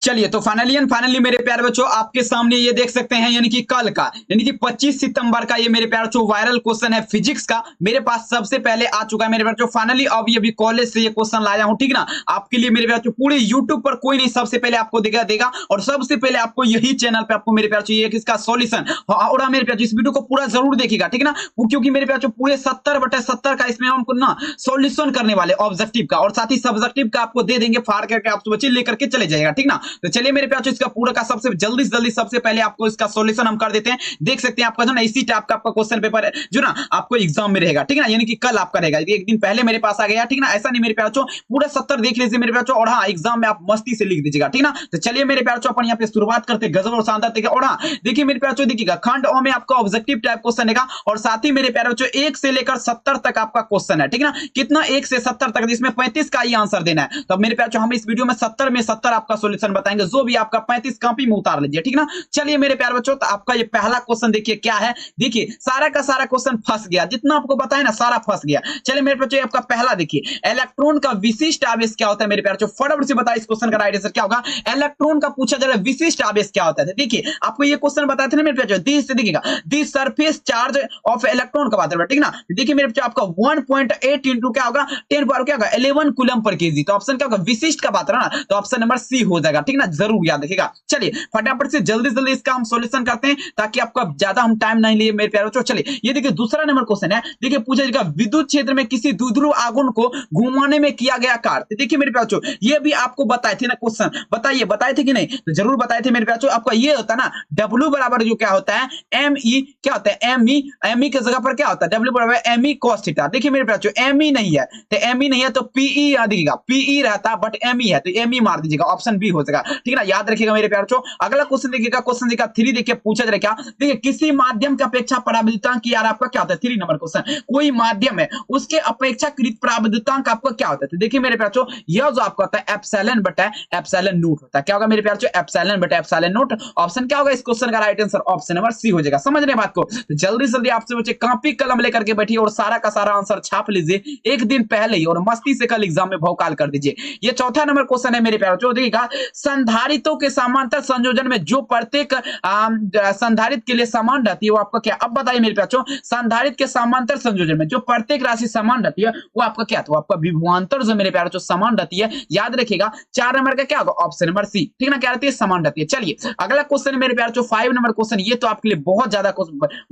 चलिए तो फाइनली मेरे प्यारे बच्चों आपके सामने ये देख सकते हैं यानी कि कल का यानी कि 25 सितंबर का ये मेरे प्यारे बच्चों वायरल क्वेश्चन है फिजिक्स का। मेरे पास सबसे पहले आ चुका है मेरे प्यारे बच्चों। फाइनली अभी कॉलेज से ये क्वेश्चन लाया हूं, ठीक ना, आपके लिए मेरे प्यारे बच्चों। पूरे यूट्यूब पर कोई नहीं सबसे पहले आपको देगा और सबसे पहले आपको यही चैनल पे आपको मेरे प्यारे बच्चों ये इसका सॉल्यूशन और मेरे प्यारे इस वीडियो को पूरा जरूर देखिएगा, ठीक ना, क्योंकि मेरे प्यारे बच्चों पूरे 70/70 का इसमें हमको ना सॉल्यूशन करने वाले ऑब्जेक्टिव का और साथ ही सब्जेक्टिव का आपको दे देंगे फाड़ करके, आप बच्चे लेकर के चले जाएगा, ठीक ना। तो चलिए मेरे प्यारे इसका पूरा का सबसे जल्दी से जल्दी सबसे पहले आपको इसका सॉल्यूशन हम कर देते हैं। देख सकते हैं आपका जो ना इसी टाइप का आपका क्वेश्चन पेपर जो ना आपको एग्जाम में रहेगा, ठीक ना, यानी कि कल आपका रहेगा, एक दिन पहले मेरे पास आ गया, ठीक ना। ऐसा नहीं मेरे प्यारे पूरा 70 देख लीजिए मेरे प्यारे और हाँ एग्जाम में आप मस्ती से लिख दीजिएगा, ठीक ना। तो चलिए मेरे प्यारे अपन यहाँ पे शुरुआत करते गजब और शानदार तरीके। और हाँ देखिए मेरे प्यारे देखिएगा खंड ओ में आपका ऑब्जेक्टिव टाइप क्वेश्चन रहेगा और साथ ही मेरे प्यारे बच्चों 1 से लेकर 70 तक आपका क्वेश्चन है, ठीक ना। कितना 1 से 70 तक, इसमें 35 का ही आंसर देना है। तो मेरे प्यारे हम इस वीडियो में 70 में 70 आपका सॉल्यूशन बताएंगे, जो भी आपका 35 कॉपी में उतार लीजिए, ठीक ना। चलिए मेरे प्यारे बच्चों तो आपका ये पहला क्वेश्चन देखिए क्या है। देखिए सारा का सारा क्वेश्चन फंस गया, जितना आपको बताया ना सारा फंस गया। चलिए मेरे बच्चों आपका पहला देखिए, इलेक्ट्रॉन का विशिष्ट आवेश क्या होता है मेरे प्यारे बच्चों। फटाफट से बताइए इस क्वेश्चन का राइट आंसर क्या होगा। इलेक्ट्रॉन का पूछा जा रहा है विशिष्ट आवेश क्या होता है। देखिए आपको ये क्वेश्चन बताए थे ना मेरे प्यारे, देखिएगा the surface charge of electron का बात है, ठीक ना। देखिए मेरे बच्चों आपका 1.8 इंटू क्या होगा 10 पावर क्या होगा 11 कूलम पर केजी। तो ऑप्शन क्या होगा विशिष्ट का बात है ना, तो ऑप्शन नंबर सी हो जाएगा, ठीक ना, जरूर याद रखिएगा। चलिए फटाफट से जल्दी जल्दी इसका हम सॉल्यूशन करते हैं ताकि आपको ज्यादा हम टाइम नहीं लिए मेरे प्यारे बच्चों। चलिए ये देखिए दूसरा नंबर क्वेश्चन है। देखिए पूछा जाएगा विद्युत क्षेत्र में किसी द्विध्रुव आघूर्ण को घुमाने में किया गया कार्य। देखिए मेरे प्यारे बच्चों ये भी आपको बताए थे ना क्वेश्चन, बताए थे कि नहीं, तो जरूर बताए थे मेरे प्यारे बच्चों। आपका ये होता है ना W बराबर जो क्या होता है ME, क्या होता है ME की जगह पर क्या होता है W बराबर ME cos थीटा। देखिए मेरे प्यारे बच्चों ME नहीं है, तो ME नहीं है तो PE याद रखिएगा, PE रहता बट ME है तो ME मार दीजिएगा, ऑप्शन बी हो जाएगा, ठीक है ना, याद रखिएगा मेरे प्यारे बच्चों। अगला क्वेश्चन देखिएगा, क्वेश्चन देखिए 3 देखिए पूछा जा रहा है क्या। देखिए किसी माध्यम की अपेक्षा पराविद्युतांक की यार आपका क्या होता है 3 नंबर क्वेश्चन। कोई माध्यम है उसके अपेक्षाकृत पराविद्युतांक आपका क्या होता है। तो देखिए मेरे प्यारे बच्चों यह जो आपका होता है एप्सिलॉन बटा एप्सिलॉन नॉट होता है। क्या होगा मेरे प्यारे बच्चों एप्सिलॉन बटा एप्सिलॉन नॉट। ऑप्शन क्या होगा इस क्वेश्चन का right answer option number C हो जाएगा। समझ रहे बात को, तो जल्दी जल्दी आपसे बच्चे कॉपी कलम लेकर के बैठिए और सारा का सारा आंसर छाप लीजिए एक दिन पहले ही और मस्ती से कल एग्जाम में भौकाल कर दीजिए। ये चौथा नंबर क्वेश्चन है मेरे प्यारे बच्चों। देखिएगा संधारितों के समांतर संयोजन में जो प्रत्येक संधारित के लिए समान रहती है वो आपका क्या। अब बताइए मेरे प्यारे बच्चों संधारित के समांतर संयोजन में जो प्रत्येक राशि समान रहती है वो आपका क्या, तो आपका विभवांतर जो मेरे प्यारे बच्चों समान रहती है। याद रखिएगा 4 नंबर का क्या होगा ऑप्शन नंबर सी, ठीक ना, क्या रहती है समान रहती है। चलिए अगला क्वेश्चन है मेरे प्यारे बच्चों 5 नंबर क्वेश्चन। ये तो आपके लिए बहुत ज्यादा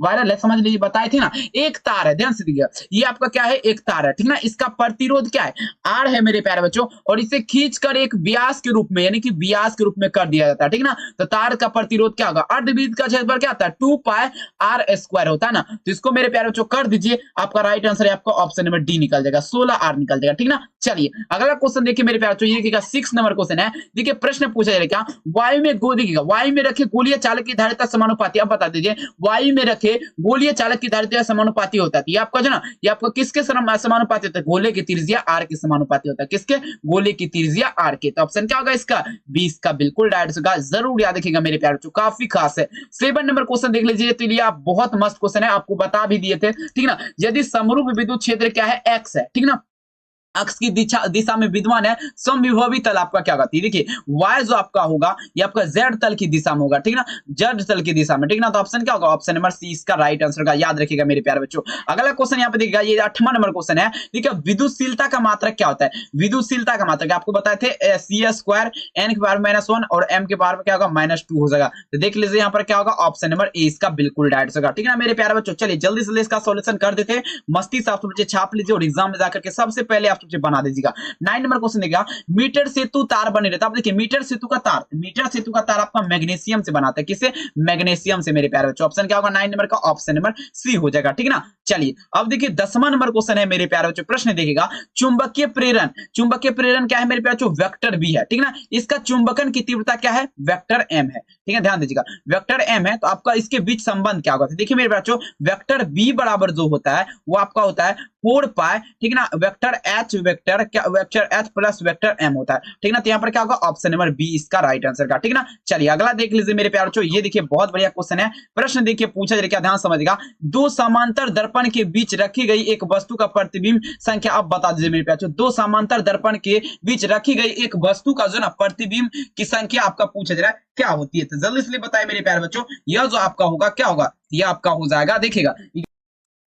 वायरल है, समझ लीजिए, बताए थे ना। एक तार है, ध्यान से देखिएगा, ये आपका क्या है एक तार है, ठीक ना, इसका प्रतिरोध क्या है R है मेरे प्यारे बच्चों और इसे खींचकर एक व्यास के रूप में यानी कि व्यास के रूप में कर दिया जाता है, ठीक ना। तो तार का प्रतिरोध क्या होगा अर्धवृत्त का क्षेत्रफल क्या आता है 2πr² होता है ना। तो इसको मेरे प्यारे बच्चों कर दीजिए, आपका राइट आंसर है आपका ऑप्शन नंबर डी निकल जाएगा, 16R निकल जाएगा, ठीक ना। चलिए अगला क्वेश्चन देखिए मेरे प्यारे बच्चों, ये देखिएगा 6 नंबर क्वेश्चन है। देखिए प्रश्न पूछा जाएगा क्या वायु में देखिएगा वायु में रखे गोलीय चालक की धारिता समानुपाती। अब बता दीजिए वायु में रखे गोलीय चालक की धारिता समानुपाती होता है। ये आपका जो ना ये आपको किसके समानुपाती होता है गोले की त्रिज्या R के समानुपाती होता है। किसके गोले की त्रिज्या R के। तो ऑप्शन क्या होगा इसका 20 का बिल्कुल डायरेक्ट होगा, जरूर याद रखिएगा मेरे प्यारे बच्चों, काफी खास है। 7 नंबर क्वेश्चन देख लीजिए, तो ये आप बहुत मस्त क्वेश्चन है, आपको बता भी दिए थे, ठीक ना। यदि समरूप विद्युत क्षेत्र क्या है X है, ठीक ना, अक्ष की दिशा में विद्यमान है समविभवी तल आपका क्या होगा। देखिए y जो आपका होगा ये आपका z तल की दिशा में होगा, ठीक ना, z तल की दिशा में, ठीक ना। तो ऑप्शन क्या होगा ऑप्शन नंबर सी इसका राइट आंसर का, याद रखिएगा मेरे प्यारे बच्चों। अगला क्वेश्चन यहाँ पे देखिएगा ये 8वां नंबर क्वेश्चन है। देखिए विद्युतशीलता का मात्रक क्या होता है। विद्युतशीलता का मात्रक आपको बताए थे c² n की पावर -1 और m के पावर क्या होगा -2 हो जाएगा। तो देख लीजिए यहाँ पर क्या होगा ऑप्शन नंबर ए इसका बिल्कुल डायरेक्ट होगा, ठीक ना मेरे प्यारे बच्चों। चलिए जल्दी से इसका सॉल्यूशन कर देते हैं, मस्ती से आप बच्चे छाप लीजिए और एग्जाम में जाकर के सबसे पहले आप बना दीजिएगा। 9 नंबर क्वेश्चन देखिएगा मीटर सेतु तार बने रहता है। अब देखिए मीटर सेतु का तार आपका मैग्नीशियम से बनाता है। किससे मैग्नीशियम से मेरे प्यारे बच्चों। ऑप्शन क्या होगा 9 नंबर का ऑप्शन नंबर सी हो जाएगा, ठीक ना। चलिए अब देखिए 10वां नंबर क्वेश्चन है मेरे प्यारे बच्चों। प्रश्न देखिएगा चुंबकीय प्रेरण क्या है मेरे प्यारे बच्चों वेक्टर बी है, ठीक ना। इसका चुंबकन की तीव्रता क्या है वेक्टर m है, ठीक है, ध्यान दीजिएगा वेक्टर m है। तो आपका इसके बीच संबंध क्या होगा। देखिए मेरे बच्चों वेक्टर b बराबर जो होता है वो आपका होता है 4 पाई, ठीक है ना, वेक्टर एच वेक्टर क्या vector H plus vector M होता है, ठीक है ना। तो यहाँ पर क्या होगा, ऑप्शन नंबर बी इसका राइट आंसर का, ठीक है ना। चलिए अगला देख लीजिए मेरे प्यारे बच्चों, ये देखिए बहुत बढ़िया क्वेश्चन है। प्रश्न देखिए पूछा जाए, क्या ध्यान समझिएगा। दो समांतर दर्पण के बीच रखी गई एक वस्तु का प्रतिबिंब संख्या अब बता दीजिए मेरे प्यारे बच्चों। दो समांतर दर्पण के बीच रखी गई एक वस्तु का जो ना प्रतिबिंब की संख्या आपका पूछा जा रहा है क्या होती है, तो जल्दी से बताइए मेरे प्यारे बच्चों। यह जो आपका होगा क्या होगा, यह आपका हो जाएगा, देखिएगा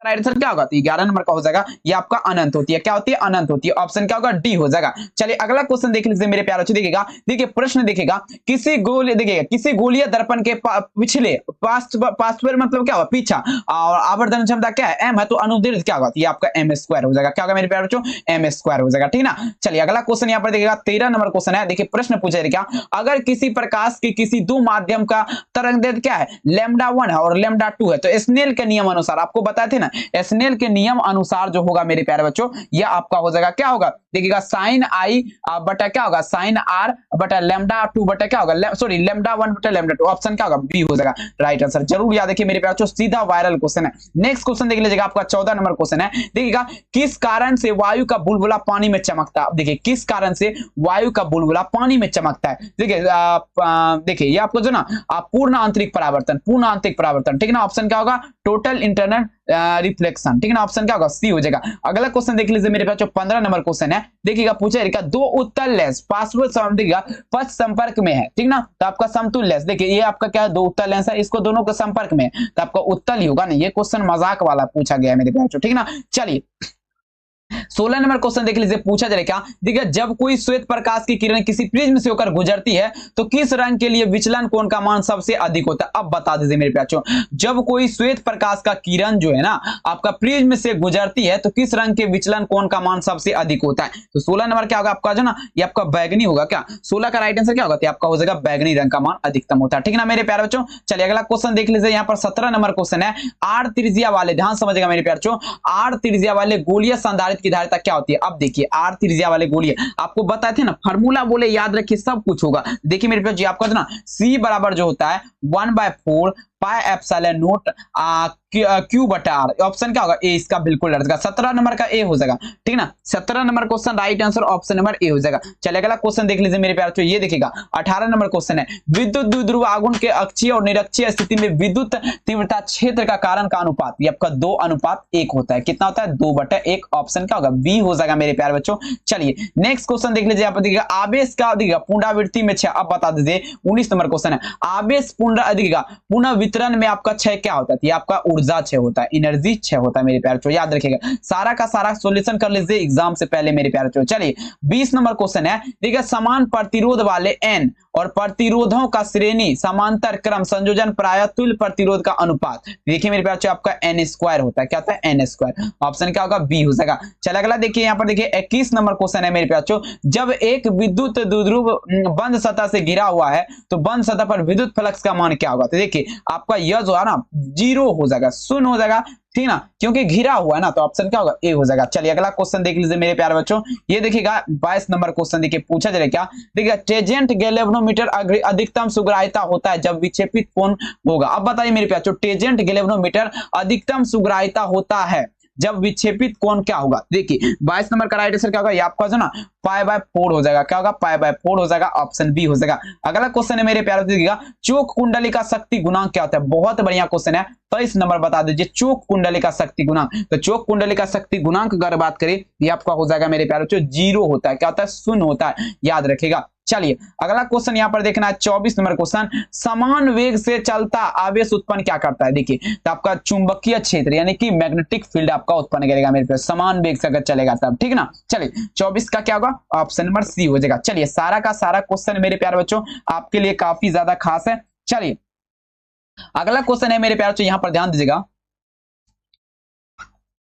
राइट आंसर क्या होगा, तो 11 नंबर का हो जाएगा, ये आपका अनंत होती है, क्या होती है, अनंत होती है। ऑप्शन क्या होगा, डी हो जाएगा। चलिए अगला क्वेश्चन देख लीजिए मेरे प्यारे बच्चों, देखिएगा देखिए प्रश्न देखिएगा, किसी गोलीय दर्पण के पिछले पार्श्व मतलब क्या होगा, पीछा, और आवर्धन क्षमता क्या है, एम है, तो अनुदैर्ध्य क्या होगा, ये आपका एम स्क्वायर हो जाएगा, क्या होगा मेरे प्यारे बच्चों, एम स्क्वायर हो जाएगा, ठीक है ना। चलिए अगला क्वेश्चन यहाँ पर देखिएगा 13 नंबर क्वेश्चन है। देखिए प्रश्न पूछा जाएगा, अगर किसी प्रकाश के किसी दो माध्यम का तरंगदैर्ध्य क्या है, λ1 है और λ2 है, तो स्नेल के नियम अनुसार आपको बताए थे ना, स्नेल के नियम अनुसार जो होगा मेरे प्यारे बच्चों, यह आपका हो जाएगा क्या होगा, देखिएगा साइन आई बटा क्या होगा, साइन आर बटा λ2 बटा क्या होगा, सॉरी λ1 बटा λ2, ऑप्शन क्या होगा, बी हो जाएगा राइट आंसर। जरूर याद रखिए मेरे प्यारे बच्चों, सीधा वायरल क्वेश्चन है। नेक्स्ट क्वेश्चन देख लीजिएगा, आपका 14 नंबर क्वेश्चन है। देखिएगा किस कारण से वायु का बुलबुला पानी में चमकता है। देखिए किस कारण से वायु का बुलबुला पानी में चमकता है। देखिए ये आपको जो ना पूर्ण आंतरिक परावर्तन, ठीक है ना। ऑप्शन क्या होगा, टोटल इंटरनल रिफ्लेक्शन, ठीक है ना। ऑप्शन क्या होगा, सी हो जाएगा। अगला क्वेश्चन देख लीजिए मेरे पास, 15 नंबर क्वेश्चन है। देखिएगा पूछा जाएगा, दो उत्तल लेंस पार्श्व पथ संपर्क में है, ठीक ना, तो आपका समतुल्य लेंस, देखिए ये आपका क्या है, दो उत्तल लेंस है, इसको दोनों के संपर्क में, तो आपका उत्तल ही होगा ना। ये क्वेश्चन मजाक वाला पूछा गया है मेरे पास, ठीक है ना। चलिए 16 नंबर क्वेश्चन देख लीजिए, पूछा जाए क्या, देखिए जब कोई श्वेत प्रकाश की किरण किसी प्रिज्म से होकर गुजरती है तो किस रंग के लिए विचलन कोण का मान सबसे अधिक होता है। अब बता दीजिए मेरे बच्चों, जब कोई श्वेत प्रकाश का किरण जो है ना आपका प्रिज्म से गुजरती है तो किस रंग के विचलन कोण का मान सबसे अधिक होता है। तो 16 नंबर क्या होगा आपका जो ना, ये आपका बैगनी होगा। क्या 16 का राइट आंसर क्या होगा, तो आपका हो जाएगा बैगनी रंग का मान अधिकतम होता है, ठीक है ना मेरे प्यारे बच्चों। चलिए अगला क्वेश्चन देख लीजिए, यहाँ पर 17 नंबर क्वेश्चन है। आर त्रिज्या वाले, ध्यान समझिएगा मेरे प्यारे बच्चों, आर त्रिज्या वाले गोलीय संधारित्र की धारिता क्या होती है। अब देखिए आर त्रिज्या वाले गोलीय, आपको बताए थे ना, फार्मूला बोले याद रखिए, सब कुछ होगा। देखिए मेरे पास आपका ना सी बराबर जो होता है 1/4 पाई एप्सिलॉन नॉट क्यू बटा आर। ऑप्शन क्या होगा, ए इसका बिल्कुल रहेगा। 17 नंबर का ए हो जाएगा, ठीक है ना। 17 number question right answer option number A हो जाएगा। चलिए अगला क्वेश्चन देख लीजिए मेरे प्यारे, ये देखिएगा 18 नंबर क्वेश्चन है। विद्युत द्विध्रुव आघूर्ण के अक्षीय और निरक्षीय स्थिति में विद्युत तीव्रता क्षेत्र का कारण का अनुपात, ये आपका 2:1 होता है। कितना होता है, 2/1। ऑप्शन क्या होगा, बी हो जाएगा मेरे प्यारे बच्चों। चलिए नेक्स्ट क्वेश्चन देख लीजिए, आप देखिएगा आवेश का देखिएगा पुनरावृत्ति में क्षय। अब बता दीजिए 19 नंबर क्वेश्चन है, आवेश पुनः वितरण में आपका क्षय क्या होता है, ये आपका ऊर्जा क्षय होता है, एनर्जी क्षय होता है मेरे प्यारे बच्चों, याद रखिएगा। सारा का सारा सॉल्यूशन कर लीजिए एग्जाम से पहले मेरे प्यारे बच्चों। चलिए 20 नंबर क्वेश्चन है, देखिए समान प्रतिरोध वाले एन और प्रतिरोधों का श्रेणी समांतर क्रम संयोजन प्रायः तुल्य प्रतिरोध का अनुपात, देखिए मेरे प्यारे बच्चों आपका एन स्क्वायर होता है। क्या होता है, एन स्क्वायर। ऑप्शन क्या होगा, बी हो जाएगा। चलिए अगला देखिए, यहाँ पर देखिए 21 नंबर क्वेश्चन है मेरे प्यारे बच्चों, जब एक विद्युत द्विध्रुव बंद सतह से घिरा हुआ है तो बंद सतह पर विद्युत फ्लक्स का मान क्या होगा। तो देखिए आपका यह जो है ना 0 हो जाएगा, 0 हो जाएगा, ठीक ना, क्योंकि घिरा हुआ है ना, तो ऑप्शन क्या होगा, ए हो जाएगा। चलिए अगला क्वेश्चन देख लीजिए मेरे प्यारे बच्चों, ये देखिएगा 22 नंबर क्वेश्चन देखिए, पूछा जाए क्या, देखिए टेजेंट गैल्वेनोमीटर अधिकतम सुग्राह्यता होता है जब विक्षेपित कोण होगा। अब बताइए मेरे प्यारे बच्चों, टेजेंट गैल्वेनोमीटर अधिकतम सुग्राह्यता होता है जब विक्षेपित कोण क्या होगा। देखिए 22 नंबर का राइट आंसर क्या होगा, ये आपका जो ना π/4 हो जाएगा। क्या होगा, π/4 हो जाएगा, ऑप्शन बी हो जाएगा। अगला क्वेश्चन है मेरे प्यारे देखिएगा, चोक कुंडली का शक्ति गुणांक क्या होता है। बहुत बढ़िया क्वेश्चन है। 23 नंबर बता दीजिए, चोक कुंडली का शक्ति गुणांक। तो चोक कुंडली का शक्ति गुणांक अगर बात करें, ये आपका हो जाएगा मेरे प्यारे बच्चों 0 होता है। क्या होता है, 0 होता है, याद रखिएगा। चलिए अगला क्वेश्चन यहाँ पर देखना है 24 नंबर क्वेश्चन, समान वेग से चलता आवेश उत्पन्न क्या करता है। देखिए तो आपका चुंबकीय क्षेत्र यानी कि मैग्नेटिक फील्ड आपका उत्पन्न करेगा मेरे पास, समान वेग से अगर चलेगा तब, ठीक ना। चलिए 24 का क्या होगा, ऑप्शन नंबर सी हो जाएगा। चलिए सारा का सारा क्वेश्चन मेरे प्यारे बच्चों आपके लिए काफी ज्यादा खास है। चलिए अगला क्वेश्चन है मेरे प्यारे बच्चों, यहाँ पर ध्यान दीजिएगा।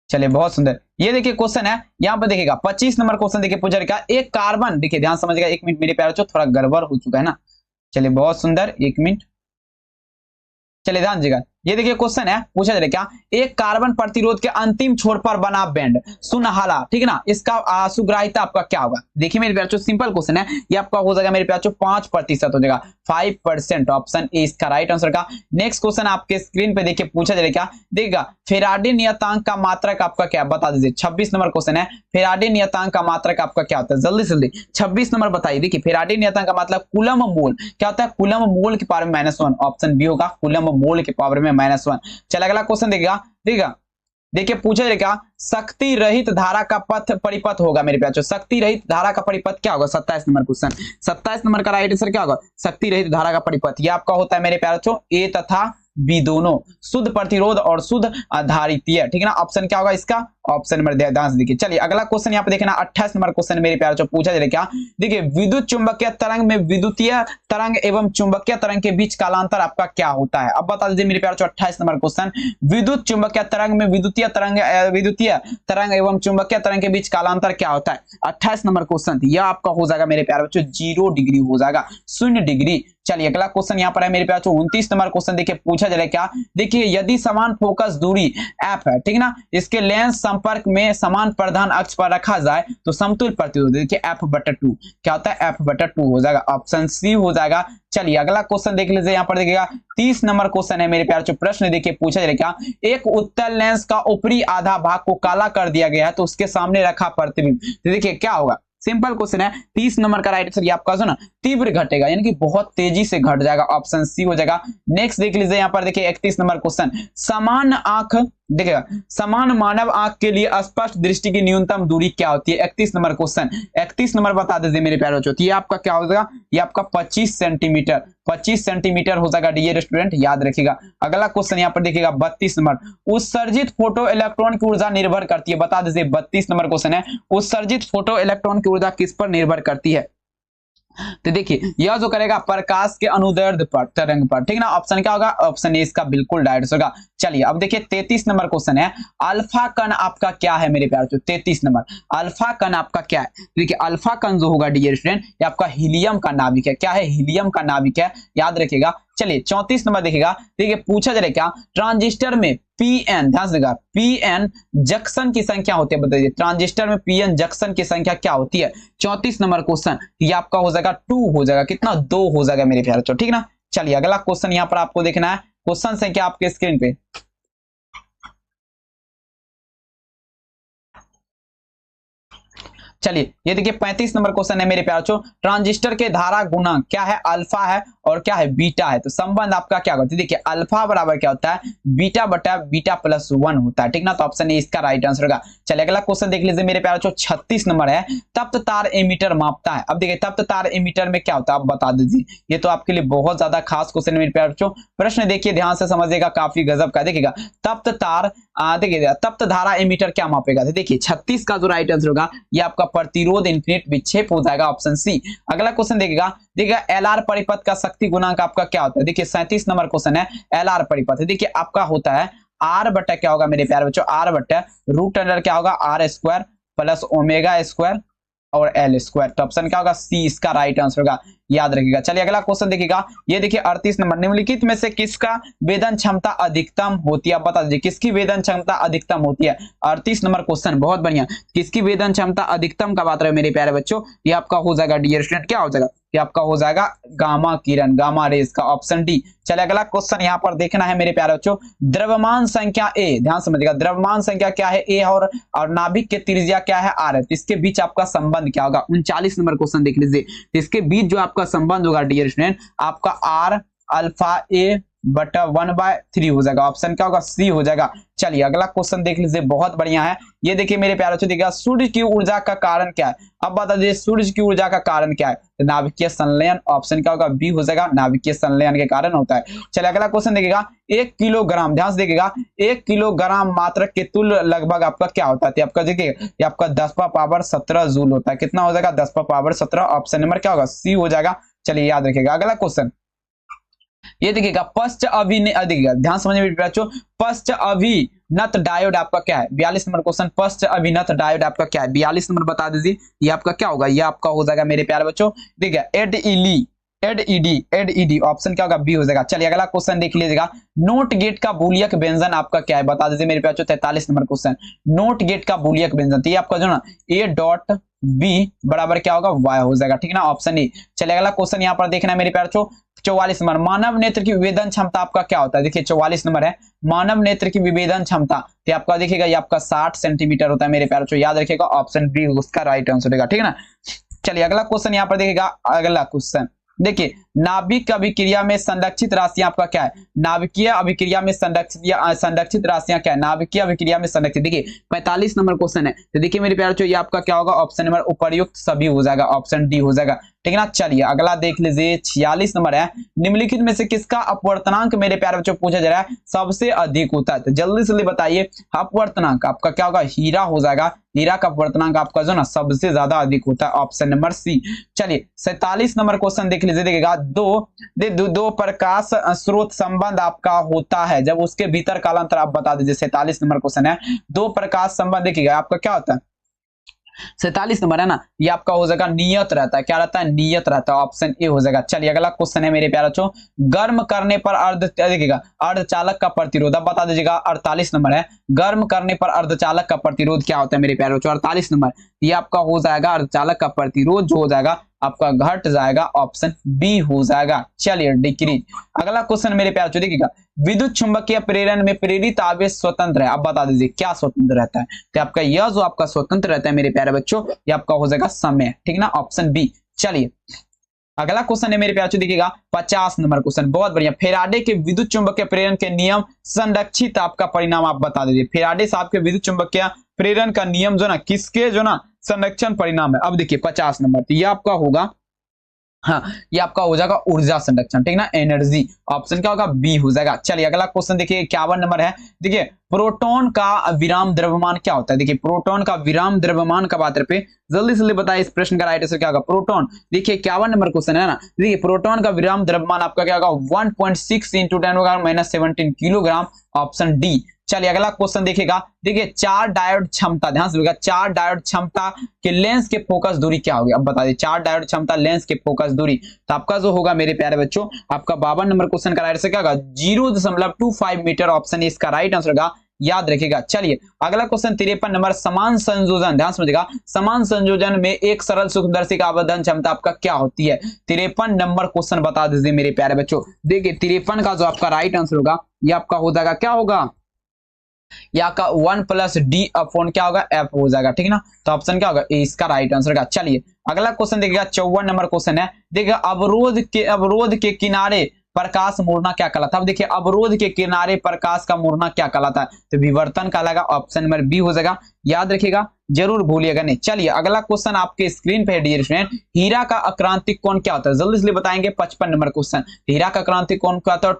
चलिए बहुत सुंदर, ये देखिए क्वेश्चन है यहाँ पर देखिएगा 25 नंबर क्वेश्चन देखिए, पूछा गया एक कार्बन, देखिए ध्यान समझिएगा, 1 मिनट मेरे प्यारे बच्चों थोड़ा गड़बड़ हो चुका है ना। चलिए बहुत सुंदर, 1 मिनट, चलिए ध्यान दीजिएगा, ये देखिए क्वेश्चन है, पूछा जा रहा है क्या, एक कार्बन प्रतिरोध के अंतिम छोर पर बना बैंड सुनहला, ठीक है ना, इसका सुग्राहिता आपका क्या होगा। देखिए मेरे प्यारे, सिंपल क्वेश्चन है, ये आपका हो जाएगा मेरे प्यारे 5% हो जाएगा, 5%, ऑप्शन ए इसका राइट आंसर का। नेक्स्ट क्वेश्चन आपके स्क्रीन पे देखिए, पूछा जा रहा है क्या, देखिएगा फेराडे नियतांक का मात्रक आपका क्या, बता दीजिए। 26 नंबर क्वेश्चन है, फेराडे नियतांक का मात्रक आपका क्या होता है, जल्दी से जल्दी 26 नंबर बताइए। देखिए फेराडे नियतांक का मतलब कूलम मोल क्या होता है, कूलम मोल के पावर में -1, ऑप्शन बी होगा, कूलम मोल के पावर में -1। चल अगला क्वेश्चन देखिएगा, देखिए पूछा जाएगा शक्ति रहित धारा का पथ परिपथ होगा मेरे प्यारे, शक्ति रहित धारा का परिपथ क्या होगा, 27 नंबर क्वेश्चन, 27 नंबर का राइट आंसर क्या होगा, शक्ति रहित धारा का परिपथ। ये आपका होता है मेरे प्यारे ए तथा बी दोनों, शुद्ध प्रतिरोध और शुद्ध धारितीय, ठीक है ना, ऑप्शन क्या होगा इसका, ऑप्शन नंबर ध्यान से देखिए। चलिए अगला क्वेश्चन यहाँ पे देखना 28 नंबर क्वेश्चन मेरे प्यारे, पूछा जा रहा है क्या, देखिए विद्युत चुंबकीय तरंग में विद्युतीय तरंग एवं चुंबकीय तरंग के बीच कालांतर आपका क्या होता है। अब बता दीजिए मेरे प्यारे 28 नंबर क्वेश्चन, विद्युत चुंबकीय तरंग में विद्युतीय तरंग एवं चुंबकीय तरंग के बीच कालांतर क्या होता है। 28 नंबर क्वेश्चन यह आपका हो जाएगा मेरे प्यारे बच्चों 0 डिग्री हो जाएगा, 0 डिग्री। चलिए अगला क्वेश्चन यहाँ पर है मेरे प्यारे 29 नंबर क्वेश्चन, देखिए पूछा जा रहा है क्या, देखिए यदि समान फोकस दूरी एफ है, ठीक है ना, इसके लेंस संपर्क में समान प्रधान अक्ष पर रखा जाए तो समतुल्य प्रतिरोध देखिए f/2 क्या होता है, f/2 हो जाएगा, ऑप्शन सी हो जाएगा। चलिए अगला क्वेश्चन देख लीजिए, यहाँ पर देखिएगा 30 नंबर क्वेश्चन है मेरे प्यारे प्रश्न, देखिए पूछा जा रहा है क्या, एक उत्तल लेंस का ऊपरी आधा भाग को काला कर दिया गया है तो उसके सामने रखा प्रतिबिंब, तो देखिए क्या होगा, सिंपल क्वेश्चन है। 30 नंबर का राइट आंसर ये आपका जो ना तीव्र घटेगा, यानी कि बहुत तेजी से घट जाएगा, ऑप्शन सी हो जाएगा। नेक्स्ट देख लीजिए यहाँ पर देखिए 31 नंबर क्वेश्चन, समान आंख देखिएगा, समान मानव आंख के लिए स्पष्ट दृष्टि की न्यूनतम दूरी क्या होती है। 31 नंबर क्वेश्चन, 31 नंबर बता दीजिए मेरे प्यारे बच्चों, ये आपका क्या हो जाएगा, ये आपका 25 सेंटीमीटर, 25 सेंटीमीटर हो जाएगा डियर स्टूडेंट, याद रखिएगा। अगला क्वेश्चन यहाँ पर देखिएगा 32 नंबर, उत्सर्जित फोटो इलेक्ट्रॉन की ऊर्जा निर्भर करती है, बता दीजिए। 32 नंबर क्वेश्चन है, उत्सर्जित फोटो इलेक्ट्रॉन की ऊर्जा किस पर निर्भर करती है, तो देखिए यह जो करेगा प्रकाश के अनुदैर्ध्य पर, तरंग पर, ठीक ना, ऑप्शन क्या होगा, ऑप्शन ए इसका बिल्कुल डायरेक्ट होगा। चलिए अब देखिए 33 नंबर क्वेश्चन है, अल्फा कण आपका क्या है मेरे प्यारे, 33 नंबर अल्फा कण आपका क्या है, देखिए अल्फा कण जो होगा डियर स्टूडेंट ये आपका हीलियम का नाभिक है, क्या है, हीलियम का नाभिक है, याद रखिएगा। चलिए 34 नंबर देखिएगा, देखिए पूछा जा रहा है क्या, ट्रांजिस्टर में पीएन, ध्यान से देखिएगा, पीएन जंक्शन की संख्या होती है, बताइए ट्रांजिस्टर में पीएन जंक्शन की संख्या क्या होती है। 34 नंबर क्वेश्चन ये आपका हो जाएगा 2 हो जाएगा, कितना, 2 हो जाएगा मेरे प्यारे, ठीक ना। चलिए अगला क्वेश्चन यहाँ पर आपको देखना है, क्वेश्चन संख्या आपके स्क्रीन पे, चलिए ये देखिए 35 नंबर क्वेश्चन है मेरे प्यारे बच्चों, ट्रांजिस्टर के धारा गुणांक क्या है, अल्फा है और क्या है, बीटा है, तो संबंध आपका क्या होता है, देखिए अल्फा बराबर क्या होता है, बीटा बटा बीटा प्लस 1 होता है, ठीक ना, तो ऑप्शन ए इसका राइट आंसर होगा। चलिए अगला क्वेश्चन देख लीजिए मेरे प्यारे बच्चों, 36 नंबर है, तप्त तार एमीटर मापता है। अब देखिए तप्त तार एमीटर में क्या होता है, आप बता दीजिए, ये तो आपके लिए बहुत ज्यादा खास क्वेश्चन है मेरे प्यारे बच्चों, प्रश्न देखिए ध्यान से समझिएगा, काफी गजब का। देखिएगा तप्त तार, देखिए तप्त धारा एमीटर क्या मापेगा, देखिए 36 का जो राइट आंसर होगा ये आपका प्रतिरोध इन्फिनिट विक्षेप हो जाएगा, ऑप्शन सी। अगला क्वेश्चन देखिएगा एलआर परिपथ का शक्ति गुणांक आपका क्या होता है, देखिए 37 नंबर क्वेश्चन है, एलआर परिपथ देखिए आपका होता है आर बटा क्या होगा मेरे प्यारे बच्चों, आर बटा रूट अंडर क्या होगा, R square plus omega square और एल स्क्वायर, तो ऑप्शन क्या होगा, सी इसका राइट आंसर होगा, याद रखिएगा। चलिए अगला क्वेश्चन देखिएगा, ये देखिए 38 नंबर, निम्नलिखित में से किसका वेदन क्षमता अधिकतम होती है, आप बता दीजिए किसकी वेदन क्षमता अधिकतम होती है। 38 नंबर क्वेश्चन बहुत बढ़िया, किसकी वेदन क्षमता अधिकतम का बात रहे मेरे प्यारे बच्चों, ये आपका हो जाएगा डियर स्टूडेंट, क्या हो जाएगा, ये आपका हो जाएगा गामा किरण, गामा रेज का, ऑप्शन डी। चलिए अगला क्वेश्चन यहाँ पर देखना है मेरे प्यारे बच्चों, द्रव्यमान संख्या ए, ध्यान समझिएगा द्रव्यमान संख्या क्या है ए, और नाभिक के त्रिज्या क्या है आर है, इसके बीच आपका संबंध क्या होगा। 39 नंबर क्वेश्चन देख लीजिए, इसके बीच जो आपका संबंध होगा डियर स्टूडेंट आपका आर अल्फा ए बटा 1/3 हो जाएगा, ऑप्शन क्या होगा, सी हो जाएगा। चलिए अगला क्वेश्चन देख लीजिए, बहुत बढ़िया है, ये देखिए मेरे प्यारे बच्चों, देखिएगा सूर्य की ऊर्जा का कारण क्या है, अब बता दीजिए सूर्य की ऊर्जा का कारण क्या है, तो नाभिकीय संलयन, ऑप्शन क्या होगा, बी हो जाएगा, नाभिकीय संलयन के कारण होता है। चलिए अगला क्वेश्चन देखिएगा, 1 किलोग्राम, ध्यान से देखिएगा 1 किलोग्राम मात्रक के तुल्य लगभग आपका क्या होता है, आपका देखिए ये आपका 10⁻17 जूल होता है, कितना हो जाएगा, 10⁻17, ऑप्शन नंबर क्या होगा, सी हो जाएगा। चलिए याद रखिएगा। अगला क्वेश्चन ये देखिएगा पश्च अभिनय, देखिएगा ध्यान समझिए बच्चों, पश्च अभिनत डायोड आपका क्या है, 42 नंबर क्वेश्चन, पश्च अभिनत डायोड आपका क्या है, 42 नंबर बता दीजिए, ये आपका क्या होगा, ये आपका हो जाएगा मेरे प्यारे बच्चों, देखिए एड ईडी ऑप्शन क्या होगा बी हो जाएगा। चलिए अगला क्वेश्चन देख लीजिएगा, नोट गेट का बूलियक व्यंजन आपका क्या है, बता दीजिए मेरे पास 43 नंबर क्वेश्चन। नोट गेट का बूलियक व्यंजन, तो ये आपका जो ना ए डॉट बी बराबर क्या होगा वाई हो जाएगा, ठीक है ना, ऑप्शन ए। चलिए अगला क्वेश्चन यहाँ पर देखना है मेरे प्यार 44 नंबर, मानव नेत्र की विभेदन क्षमता आपका क्या होता है। देखिए 44 नंबर है, मानव नेत्र की विभेदन क्षमता, तो आपका देखिएगा ये आपका 60 सेंटीमीटर होता है मेरे प्यार, याद रखिएगा ऑप्शन बी उसका राइट आंसर होगा, ठीक है ना। चलिए अगला क्वेश्चन यहाँ पर देखिएगा, अगला क्वेश्चन देखिए, नाभिक अभिक्रिया में संरक्षित राशियां आपका क्या है, नाभिकीय अभिक्रिया में संरक्षित राशियां क्या है, नाभिकीय अभिक्रिया में संरक्षित। देखिए 45 नंबर क्वेश्चन है, तो देखिए मेरे प्यारे ये आपका क्या होगा, ऑप्शन नंबर उपर्युक्त सभी हो जाएगा, ऑप्शन डी हो जाएगा, ठीक है ना। चलिए अगला देख लीजिए 46 नंबर है, निम्नलिखित में से किसका अपवर्तनांक मेरे प्यारे बच्चों पूछा जा रहा है सबसे अधिक होता है, तो जल्दी से बताइए अपवर्तनांक आपका क्या होगा, हीरा हो जाएगा, हीरा का अपवर्तनांक आपका जो ना सबसे ज्यादा अधिक होता है, ऑप्शन नंबर सी। चलिए 47 नंबर क्वेश्चन देख लीजिए, देखिएगा दो प्रकाश स्रोत संबंध आपका होता है जब उसके भीतर कालांतर आप बता दीजिए। 47 नंबर क्वेश्चन है, दो प्रकाश संबंध देखिएगा आपका क्या होता है, 47 नंबर है ना, ये आपका हो जाएगा नियत रहता है, क्या रहता है नियत रहता है, ऑप्शन ए हो जाएगा। चलिए अगला क्वेश्चन है मेरे प्यारे बच्चों, गर्म करने पर देखिएगा अर्धचालक का प्रतिरोध आप बता दीजिएगा, 48 नंबर है, गर्म करने पर अर्धचालक का प्रतिरोध क्या होता है मेरे प्यारे बच्चों, 48 नंबर, ये आपका हो जाएगा अर्धचालक का प्रतिरोध जो हो जाएगा आपका घट जाएगा, ऑप्शन बी हो जाएगा। चलिए डिक्रीज। अगला क्वेश्चन मेरे प्यारे बच्चों देखिएगा, विद्युत चुंबकीय प्रेरण में प्रेरित आवेश स्वतंत्र है, आप बता दीजिए क्या स्वतंत्र रहता है, तो आपका यह जो आपका स्वतंत्र रहता है मेरे प्यारे बच्चों ये आपका हो जाएगा समय, ठीक ना, ऑप्शन बी। चलिए अगला क्वेश्चन है मेरे प्यारे बच्चों देखिएगा 50 नंबर क्वेश्चन, बहुत बढ़िया, फेराडे के विद्युत चुंबकीय प्रेरण के नियम संरक्षित आपका परिणाम आप बता दीजिए, फेराडे साहब के विद्युत चुंबकीय प्रेरण का नियम जो ना किसके जो ना संरक्षण परिणाम है। अब देखिए 50 नंबर, तो ये आपका होगा, हाँ ये आपका हो जाएगा ऊर्जा संरक्षण, ठीक ना, एनर्जी, ऑप्शन क्या होगा बी हो जाएगा। चलिए अगला क्वेश्चन देखिए 51 नंबर है, देखिए प्रोटॉन का विराम द्रव्यमान क्या होता है, देखिए प्रोटॉन का विराम द्रव्यमान का बात पे जल्दी से बताइए इस प्रश्न का राइट आंसर क्या होगा, प्रोटॉन। देखिए 51 नंबर क्वेश्चन है ना, देखिए प्रोटॉन का विराम द्रव्यमान आपका क्या होगा 1.6 × 10⁻⁻17 किलोग्राम, ऑप्शन डी। चलिए अगला क्वेश्चन देखिएगा, देखिए 4 डायोड क्षमता, ध्यान से 4 डायोड क्षमता के लेंस के फोकस दूरी क्या होगी, अब बता दीजिए 4 डायोड क्षमता लेंस के फोकस दूरी, तो आपका जो होगा मेरे प्यारे बच्चों आपका 52 नंबर क्वेश्चन का राइट आंसर क्या होगा 0.25 मीटर, ऑप्शन इसका राइट आंसर होगा, याद रखिएगा। चलिए अगला क्वेश्चन 53 नंबर, समान संयोजन, ध्यान समझिएगा, समान संयोजन में एक सरल सूक्ष्मदर्शी का आवर्धन क्षमता आपका क्या होती है, 53 नंबर क्वेश्चन बता दीजिए मेरे प्यारे बच्चों। देखिए 53 का जो आपका राइट आंसर होगा ये आपका हो जाएगा क्या होगा, या का 1+d अपॉन क्या होगा f हो जाएगा, ठीक ना, तो ऑप्शन क्या होगा ए इसका राइट आंसर का। चलिए अगला क्वेश्चन देखिएगा 54 नंबर क्वेश्चन है, देखिए अवरोध के किनारे प्रकाश मुड़ना क्या कहलाता है, अब देखिए अवरोध के किनारे प्रकाश का मुड़ना क्या कहलाता है, तो विवर्तन कहलाएगा, ऑप्शन नंबर बी हो जाएगा, याद रखिएगा जरूर भूलिएगा नहीं। चलिए अगला क्वेश्चन आपके स्क्रीन पे है डियर स्टूडेंट, हीरा का आक्रांतिक कोण क्या होता है, जल्दी से बताएंगे। 55 नंबर क्वेश्चन, हीरा का आक्रांतिक कोण क्या होता है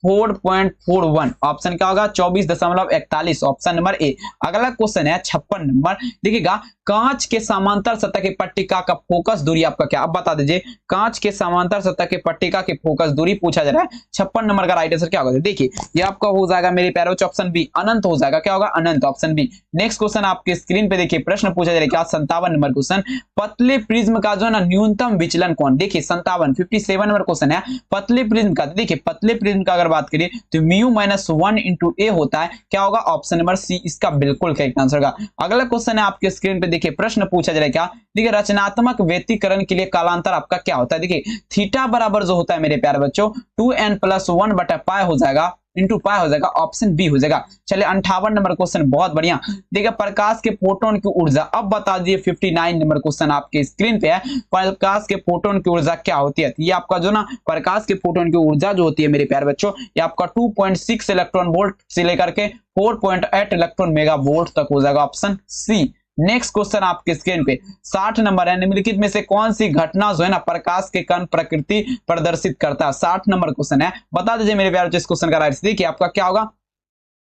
4.41, ऑप्शन क्या होगा 24.41, ऑप्शन नंबर ए। अगला क्वेश्चन है 56 नंबर, देखिएगा कांच के समांतर सतह की पट्टिका का फोकस दूरी आपका क्या, अब बता दीजिए कांच के समांतर सतह की पट्टिका की फोकस दूरी पूछा जा रहा है, 56 नंबर का राइट आंसर क्या होगा, देखिए ये आपका हो जाएगा मेरे प्यारे बच्चों ऑप्शन बी, अनंत हो जाएगा, क्या होगा अनंत, ऑप्शन बी। नेक्स्ट क्वेश्चन आपके स्क्रीन पे देखिए प्रश्न पूछा जा रहा है क्या 57 नंबर क्वेश्चन, पतले प्रिज्म का जो है ना न्यूनतम विचलन कौन, देखिए 57 नंबर क्वेश्चन है, पतले प्रिज्म का, देखिए पतले प्रिज्म का अगर बात करिए तो μ-1 × a होता है, क्या होगा ऑप्शन नंबर सी इसका बिल्कुल करेक्ट आंसर होगा। अगला क्वेश्चन है आपके स्क्रीन पे देखिए प्रश्न पूछा जा रहा है क्या, देखिए रचनात्मक व्यतिकरण के लिए कालांतर आपका क्या होता है, देखिए थीटा बराबर जो होता है मेरे प्यारे बच्चों 2n+1/π हो जाएगा इंटू पाई हो जाएगा, ऑप्शन बी हो जाएगा। चलिए 58 नंबर क्वेश्चन, बहुत बढ़िया, देखिए प्रकाश के फोटोन की ऊर्जा, अब बता दिए 59 नंबर क्वेश्चन आपके स्क्रीन पे है, प्रकाश के फोटोन की ऊर्जा क्या होती है, ये आपका जो ना प्रकाश के फोटोन की ऊर्जा जो होती है मेरे प्यारे बच्चों ये आपका 2.6 इलेक्ट्रॉन वोल्ट से लेकर के 4.8 इलेक्ट्रॉन मेगा वोल्ट तक हो जाएगा, ऑप्शन सी। नेक्स्ट क्वेश्चन आपके स्क्रीन पे 60 नंबर है, निम्नलिखित में से कौन सी घटना जो है ना प्रकाश के कण प्रकृति प्रदर्शित करता है, 60 नंबर क्वेश्चन है, बता दीजिए मेरे प्यारे इस क्वेश्चन का राइट आंसर देखिए आपका क्या होगा,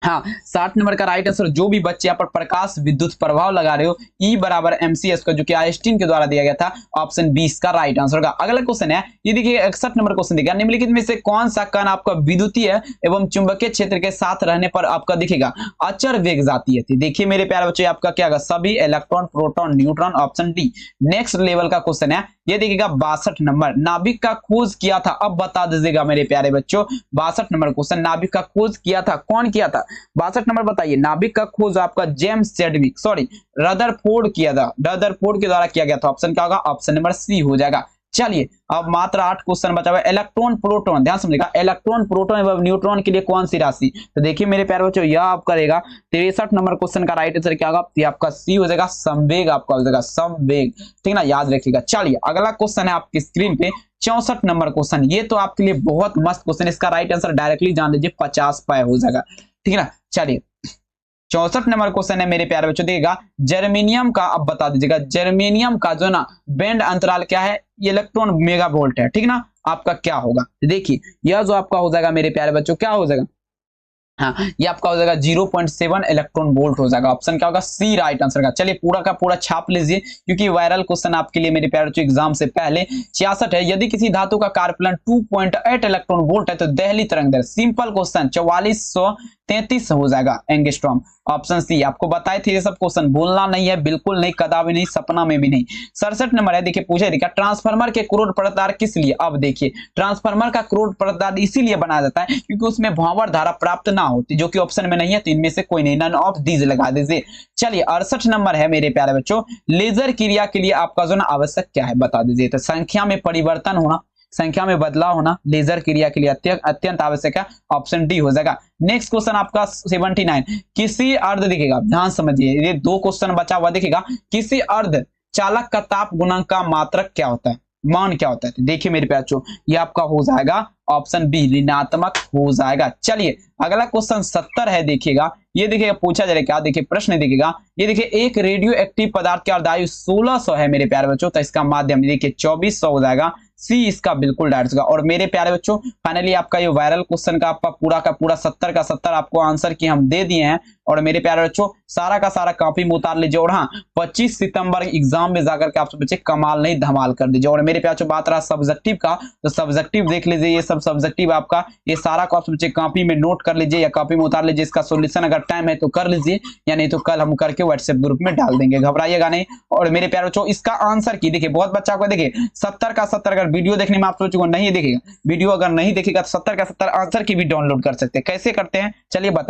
हाँ 60 नंबर का राइट आंसर, जो भी बच्चे यहाँ पर प्रकाश विद्युत प्रभाव लगा रहे हो E = mcs का जो कि आइंस्टीन के द्वारा दिया गया था, ऑप्शन 20 का राइट आंसर होगा। अगला क्वेश्चन है ये देखिए 61 नंबर क्वेश्चन देखिए, निम्नलिखित में से कौन सा कण आपका विद्युतीय एवं चुंबकीय क्षेत्र के साथ रहने पर आपका दिखेगा अचर वेग जाती है, देखिए मेरे प्यारे बच्चे आपका क्या होगा सभी electron proton neutron, option D. Next level का क्वेश्चन है ये देखिएगा 62 नंबर, नाभिक का खोज किया था, अब बता दीजिएगा मेरे प्यारे बच्चों। 62 नंबर क्वेश्चन, नाभिक का खोज किया था, कौन किया था? 62 नंबर बताइए। नाभिक का खोज आपका जेम्स चैडविक रदरफोर्ड किया था, रदरफोर्ड के द्वारा किया गया था। ऑप्शन क्या होगा? ऑप्शन नंबर सी हो जाएगा। चलिए अब मात्र 8 क्वेश्चन बचा हुआ है। इलेक्ट्रॉन प्रोटॉन, ध्यान समझिएगा, इलेक्ट्रॉन प्रोटॉन एवं न्यूट्रॉन के लिए कौन सी राशि? तो देखिए मेरे प्यारे बच्चों, यह आप करेगा 63 नंबर क्वेश्चन का राइट आंसर क्या होगा? ये आपका सी हो जाएगा, संवेग आपका हो जाएगा, संवेग, ठीक ना, याद रखिएगा। चलिए अगला क्वेश्चन है आपकी स्क्रीन पे 64 नंबर क्वेश्चन। ये तो आपके लिए बहुत मस्त क्वेश्चन, इसका राइट आंसर डायरेक्टली जान लीजिए 50 पाए हो जाएगा, ठीक है ना। चलिए 64 नंबर क्वेश्चन है मेरे प्यारे बच्चों, देखिएगा जर्मेनियम का, अब बता दीजिएगा जर्मेनियम का जो ना बैंड अंतराल क्या है? इलेक्ट्रॉन मेगावोल्ट है, ठीक ना। आपका क्या होगा? देखिए यह जो आपका हो जाएगा मेरे प्यारे बच्चों, क्या हो जाएगा? हाँ, ये आपका हो जाएगा 0.7 इलेक्ट्रॉन वोल्ट हो जाएगा। ऑप्शन क्या होगा? सी राइट आंसर का। चलिए पूरा का पूरा छाप लीजिए, क्योंकि वायरल क्वेश्चन आपके लिए मेरे प्यारे बच्चों एग्जाम से पहले। 66 है, यदि किसी धातु का कार्यफलन 2.8 इलेक्ट्रॉन वोल्ट है तो दहली तरंग दैर्ध्य, सिंपल क्वेश्चन, 4433 हो जाएगा एंगस्ट्रॉम। ऑप्शन सी, आपको बताए थे ये सब क्वेश्चन, भूलना नहीं है, बिल्कुल नहीं, कदापि नहीं, सपना में भी नहीं। 67 नंबर है, देखिए पूछे देखिए ट्रांसफार्मर के क्रोध प्रदार किस लिए? अब देखिए ट्रांसफार्मर का क्रोध प्रदार इसीलिए बनाया जाता है क्योंकि उसमें भंवर धारा प्राप्त ना होती, जो कि ऑप्शन में नहीं है, तो इनमें से कोई नहीं, नन ऑफ दीज लगा दीजिए। चलिए 68 नंबर है मेरे प्यारे बच्चों, लेजर क्रिया के लिए आपका जो ना आवश्यक क्या है? बता दीजिए। तो संख्या में परिवर्तन होना, संख्या में बदलाव होना लेजर क्रिया के लिए अत्यंत आवश्यक है। ऑप्शन डी हो जाएगा। नेक्स्ट क्वेश्चन आपका 79, किसी अर्ध, देखिएगा ध्यान समझिए, ये 2 क्वेश्चन बचा हुआ, देखिएगा किसी अर्ध चालक का ताप गुणांक का मात्रक क्या होता है, मान क्या होता है? देखिए मेरे प्यारे बच्चों, ये आपका हो जाएगा ऑप्शन बी ऋणात्मक हो जाएगा। चलिए अगला क्वेश्चन 70 है, देखिएगा ये देखिएगा पूछा जाएगा क्या, देखिए प्रश्न देखिएगा, ये देखिए एक रेडियो एक्टिव पदार्थ की अर्धायु 1600 है मेरे प्यारे बच्चों, तो इसका माध्यम देखिए 2400 हो जाएगा, सी इसका बिल्कुल डायरेक्ट होगा। और मेरे प्यारे बच्चों फाइनली आपका ये वायरल क्वेश्चन का आपका पूरा का पूरा 70 का 70 आपको आंसर की हम दे दिए हैं। और मेरे प्यारे बच्चों सारा का सारा कॉपी में उतार लीजिए, और हाँ 25 सितंबर एग्जाम में जाकर के आप सब बच्चे कमाल नहीं धमाल कर दीजिए। और मेरे प्यारे बच्चों बात रहा सब्जेक्टिव का, तो सब्जेक्टिव देख लीजिए, ये सब सब्जेक्टिव आपका ये सारा को आप सब बच्चे कॉपी में नोट कर लीजिए या कॉपी में उतार लीजिए। इसका सोल्यूशन अगर टाइम है तो कर लीजिए, या नहीं तो कल हम करके व्हाट्सएप ग्रुप में डाल देंगे, घबराइएगा नहीं। और मेरे प्यारे बच्चों इसका आंसर की देखिए बहुत बच्चा को देखिए 70 का 70, अगर वीडियो देखने में आप लोगों को नहीं देखेगा, वीडियो अगर नहीं देखेगा तो 70 का 70 आंसर की भी डाउनलोड कर सकते हैं। कैसे करते हैं चलिए बता